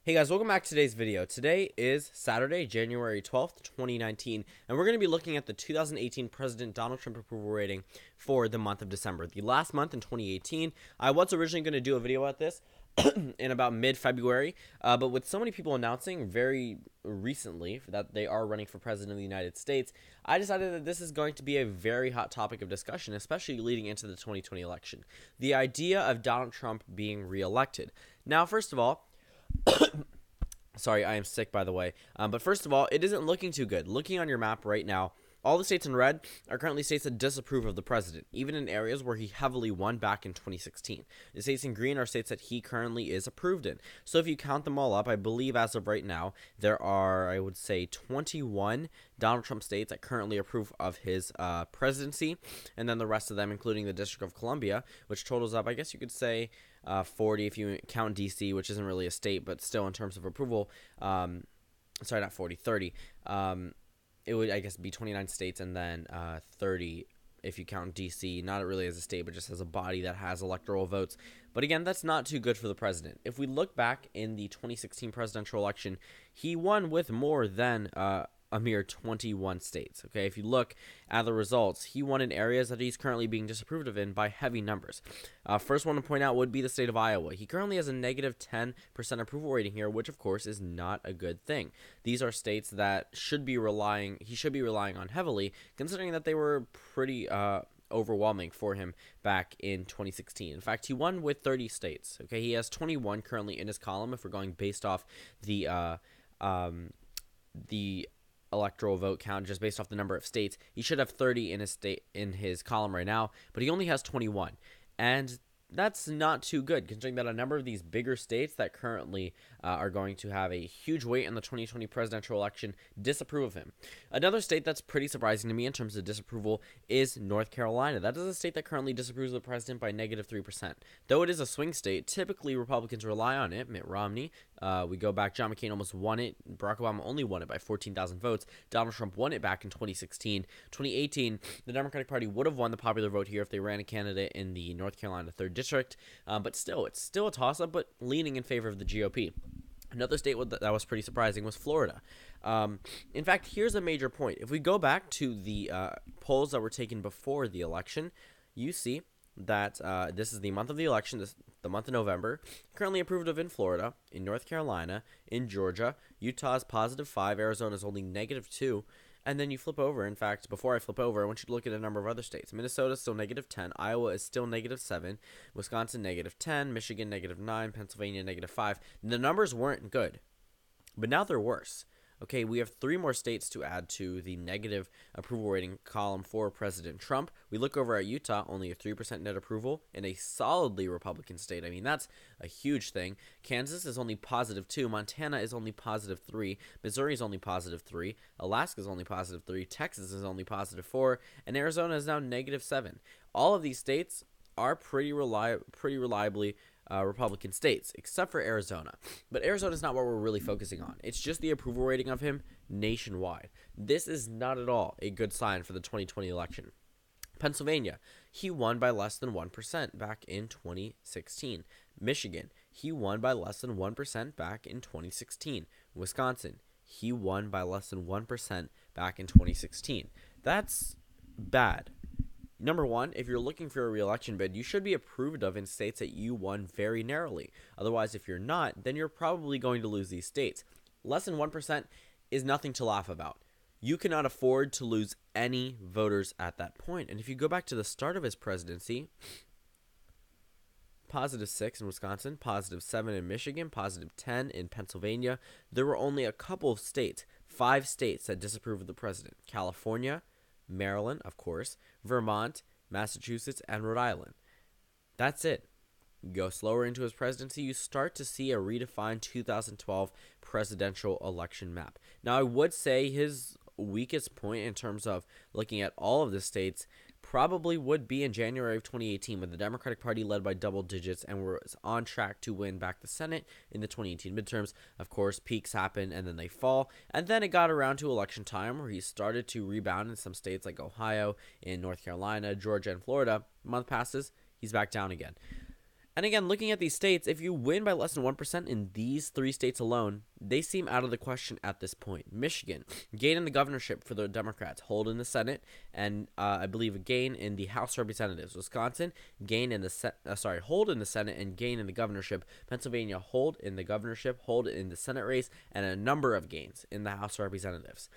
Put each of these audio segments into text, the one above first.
Hey guys, welcome back to today's video. Today is Saturday, January 12th, 2019, and we're going to be looking at the 2018 President Donald Trump approval rating for the month of December, the last month in 2018. I was originally going to do a video about this in about mid-February, but with so many people announcing very recently that they are running for president of the United States, I decided that this is going to be a very hot topic of discussion, especially leading into the 2020 election. The idea of Donald Trump being reelected. Now, first of all, sorry, I am sick, by the way. But first of all, it isn't looking too good. Looking on your map right now, all the states in red are currently states that disapprove of the president, even in areas where he heavily won back in 2016. The states in green are states that he currently is approved in. So if you count them all up, I believe as of right now, there are, I would say, 21 Donald Trump states that currently approve of his presidency, and then the rest of them, including the District of Columbia, which totals up, I guess you could say, 40 if you count D.C., which isn't really a state, but still in terms of approval, sorry, not 40, 30, it would, I guess, be 29 states and then 30 if you count D.C., not really as a state, but just as a body that has electoral votes. But again, that's not too good for the president. If we look back in the 2016 presidential election, he won with more than a mere 21 states. Okay, if you look at the results, he won in areas that he's currently being disapproved of in by heavy numbers. First one to point out would be the state of Iowa. He currently has a negative 10% approval rating here, which of course is not a good thing. These are states that he should be relying on heavily, considering that they were pretty overwhelming for him back in 2016. In fact, he won with 30 states. Okay, he has 21 currently in his column if we're going based off the electoral vote count, just based off the number of states. He should have 30 in his column right now, but he only has 21, and that's not too good, considering that a number of these bigger states that currently are going to have a huge weight in the 2020 presidential election disapprove of him. Another state that's pretty surprising to me in terms of disapproval is North Carolina. That is a state that currently disapproves of the president by negative 3%. Though it is a swing state, typically Republicans rely on it. Mitt Romney, we go back, John McCain almost won it. Barack Obama only won it by 14,000 votes. Donald Trump won it back in 2016. 2018, the Democratic Party would have won the popular vote here if they ran a candidate in the North Carolina 3rd District. But still, it's still a toss-up, but leaning in favor of the GOP. Another state that was pretty surprising was Florida. In fact, here's a major point. If we go back to the polls that were taken before the election, you see that this is the month of the election, the month of November, currently approved of in Florida, in North Carolina, in Georgia. Utah is positive 5, Arizona is only negative 2. And then you flip over. In fact, before I flip over, I want you to look at a number of other states. Minnesota is still negative 10. Iowa is still negative 7. Wisconsin, negative 10. Michigan, negative 9. Pennsylvania, negative 5. The numbers weren't good, but now they're worse. Okay, we have 3 more states to add to the negative approval rating column for President Trump. We look over at Utah, only a 3% net approval in a solidly Republican state. I mean, that's a huge thing. Kansas is only positive 2. Montana is only positive 3. Missouri is only positive 3. Alaska is only positive 3. Texas is only positive 4. And Arizona is now negative 7. All of these states are pretty reliably Republican states, except for Arizona. But Arizona is not what we're really focusing on. It's just the approval rating of him nationwide. This is not at all a good sign for the 2020 election. Pennsylvania, he won by less than 1% back in 2016. Michigan, he won by less than 1% back in 2016. Wisconsin, he won by less than 1% back in 2016. That's bad. Number one, if you're looking for a re-election bid, you should be approved of in states that you won very narrowly. Otherwise, if you're not, then you're probably going to lose these states. Less than 1% is nothing to laugh about. You cannot afford to lose any voters at that point. And if you go back to the start of his presidency, positive 6 in Wisconsin, positive 7 in Michigan, positive 10 in Pennsylvania. There were only a couple of states, 5 states that disapproved of the president. California, Maryland, of course, Vermont, Massachusetts, and Rhode Island. That's it. Go slower into his presidency, you start to see a redefined 2012 presidential election map. Now, I would say his weakest point in terms of looking at all of the states probably would be in January of 2018 when the Democratic Party led by double digits and was on track to win back the Senate in the 2018 midterms. Of course, peaks happen and then they fall. And then it got around to election time where he started to rebound in some states like Ohio, in North Carolina, Georgia, and Florida. A month passes, he's back down again. And again, looking at these states, if you win by less than 1% in these 3 states alone, they seem out of the question at this point. Michigan, gain in the governorship for the Democrats, hold in the Senate, and I believe a gain in the House of Representatives. Wisconsin, gain in the hold in the Senate and gain in the governorship. Pennsylvania, hold in the governorship, hold in the Senate race, and a number of gains in the House of Representatives.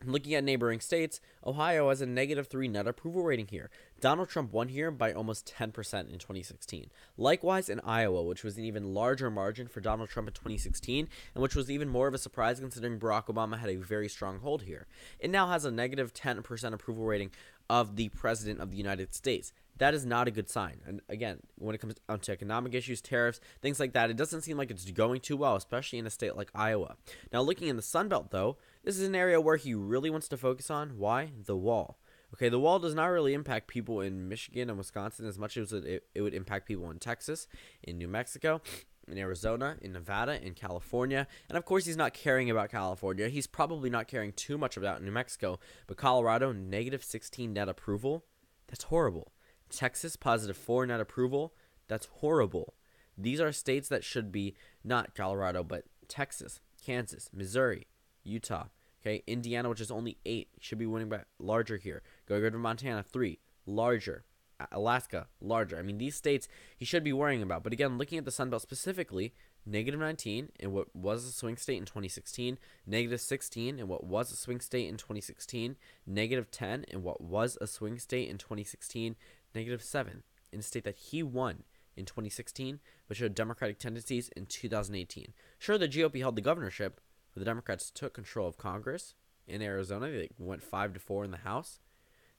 Looking at neighboring states, Ohio has a -3 net approval rating here. Donald Trump won here by almost 10% in 2016. Likewise in Iowa, which was an even larger margin for Donald Trump in 2016, and which was even more of a surprise considering Barack Obama had a very strong hold here. It now has a -10% approval rating of the President of the United States. That is not a good sign. And again, when it comes down to economic issues, tariffs, things like that, it doesn't seem like it's going too well, especially in a state like Iowa. Now, looking in the Sun Belt, though, this is an area where he really wants to focus on. Why? The wall. Okay, the wall does not really impact people in Michigan and Wisconsin as much as it would impact people in Texas, in New Mexico, in Arizona, in Nevada, in California. And of course, he's not caring about California. He's probably not caring too much about New Mexico. But Colorado, -16 net approval. That's horrible. Texas, +4 net approval. That's horrible. These are states that should be not Colorado, but Texas, Kansas, Missouri, Utah. Okay, Indiana, which is only 8, should be winning by larger here. Going over to Montana, 3, larger. Alaska, larger. I mean, these states he should be worrying about. But again, looking at the Sun Belt specifically, -19 in what was a swing state in 2016, -16 in what was a swing state in 2016, -10 in what was a swing state in 2016, -7 in a state that he won in 2016, but showed Democratic tendencies in 2018. Sure, the GOP held the governorship, but the Democrats took control of Congress in Arizona. They went 5-4 in the House.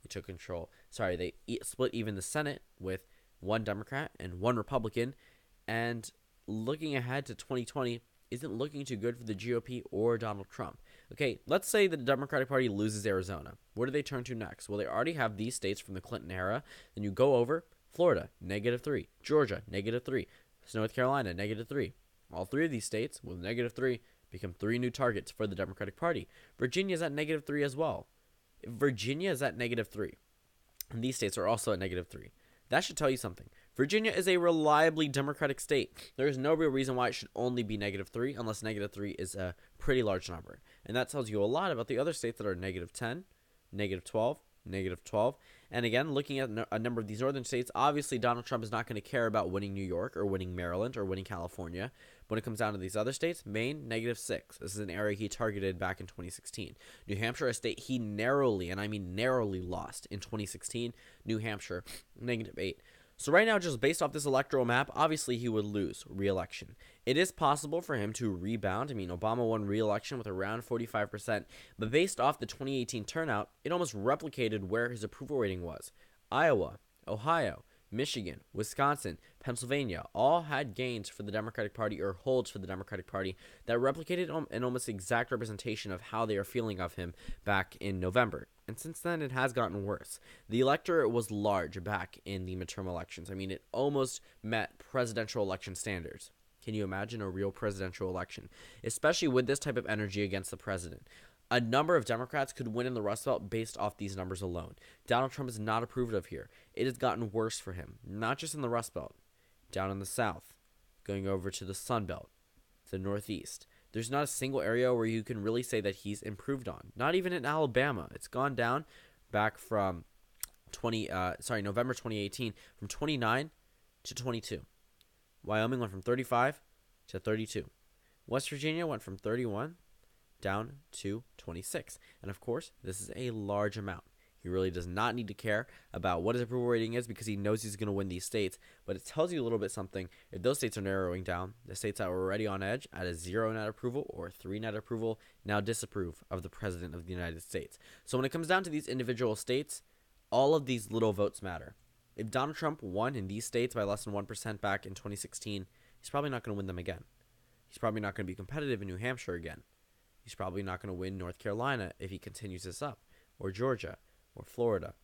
They took control. They split even the Senate with 1 Democrat and 1 Republican. And looking ahead to 2020 isn't looking too good for the GOP or Donald Trump. Okay, let's say the Democratic Party loses Arizona. Where do they turn to next? Well, they already have these states from the Clinton era. Then you go over Florida, -3. Georgia, -3. North Carolina, -3. All 3 of these states with -3 become 3 new targets for the Democratic Party. Virginia is at -3 as well. If Virginia is at -3, and these states are also at -3, that should tell you something. Virginia is a reliably Democratic state. There is no real reason why it should only be -3 unless -3 is a pretty large number. And that tells you a lot about the other states that are -10, -12, -12. And again, looking at a number of these northern states, obviously Donald Trump is not going to care about winning New York or winning Maryland or winning California. When it comes down to these other states, Maine, -6. This is an area he targeted back in 2016. New Hampshire, a state he narrowly, and I mean narrowly, lost in 2016. New Hampshire, -8. So right now, just based off this electoral map, obviously he would lose re-election. It is possible for him to rebound. I mean, Obama won re-election with around 45%, but based off the 2018 turnout, it almost replicated where his approval rating was. Iowa, Ohio, Michigan, Wisconsin, Pennsylvania all had gains for the Democratic Party or holds for the Democratic Party that replicated an almost exact representation of how they are feeling of him back in November. And since then, it has gotten worse. The electorate was large back in the midterm elections. I mean, it almost met presidential election standards. Can you imagine a real presidential election? Especially with this type of energy against the president. A number of Democrats could win in the Rust Belt based off these numbers alone. Donald Trump is not approved of here. It has gotten worse for him, not just in the Rust Belt, down in the South, going over to the Sun Belt, the Northeast. There's not a single area where you can really say that he's improved on. Not even in Alabama. It's gone down back from November 2018, from 29 to 22. Wyoming went from 35 to 32. West Virginia went from 31 down to 26. And of course, this is a large amount. He really does not need to care about what his approval rating is because he knows he's going to win these states. But it tells you a little bit something. If those states are narrowing down, the states that were already on edge at a 0 net approval or 3 net approval now disapprove of the President of the United States. So when it comes down to these individual states, all of these little votes matter. If Donald Trump won in these states by less than 1% back in 2016, he's probably not going to win them again. He's probably not going to be competitive in New Hampshire again. He's probably not going to win North Carolina if he continues this up, or Georgia, or Florida,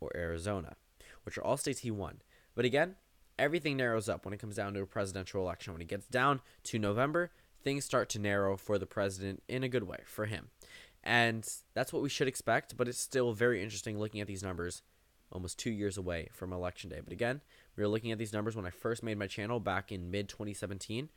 or Arizona, which are all states he won. But again, everything narrows up when it comes down to a presidential election. When it gets down to November, things start to narrow for the president in a good way for him. And that's what we should expect, but it's still very interesting looking at these numbers almost 2 years away from Election Day. But again, We were looking at these numbers when I first made my channel back in mid-2017,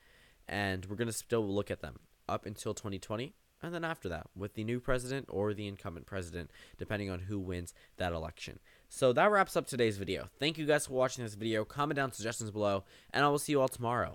and we're going to still look at them up until 2020, and then after that with the new president or the incumbent president, depending on who wins that election. So that wraps up today's video. Thank you guys for watching this video. Comment down suggestions below, and I will see you all tomorrow.